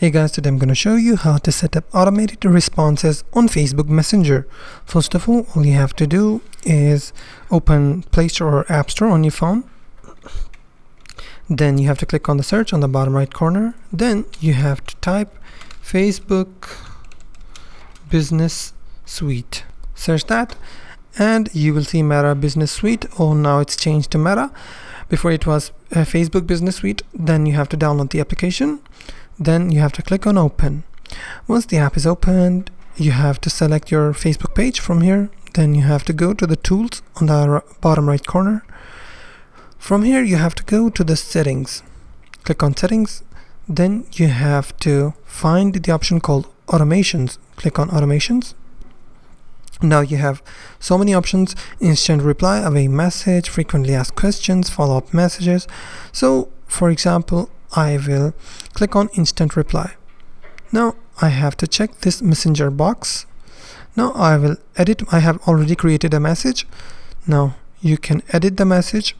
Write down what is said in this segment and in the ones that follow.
Hey guys, today I'm going to show you how to set up automated responses on Facebook Messenger. First of all you have to do is open Play Store or App Store on your phone. Then you have to click on the search on the bottom right corner. Then you have to type Facebook Business Suite. Search that and you will see Meta Business Suite. Oh, now it's changed to Meta. Before it was Facebook Business Suite. Then you have to download the application. Then you have to click on open. Once the app is opened, you have to select your Facebook page from here. Then you have to go to the tools on the bottom right corner. From here you have to go to the settings. Click on settings. Then you have to find the option called automations. Click on automations. Now you have so many options: instant reply, away message, frequently asked questions, follow-up messages. So for example, I will click on instant reply. Now I have to check this messenger box. Now I will edit. I have already created a message. Now you can edit the message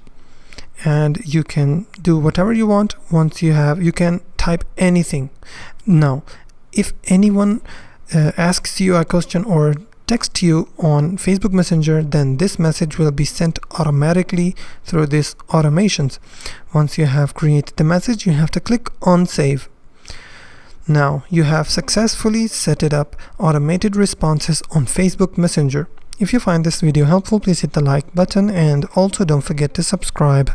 and you can do whatever you want. Once you have, you can type anything. Now if anyone asks you a question or text you on Facebook Messenger, then this message will be sent automatically through these automations. Once you have created the message, you have to click on save. Now you have successfully set it up automated responses on Facebook Messenger. If you find this video helpful, please hit the like button and also don't forget to subscribe.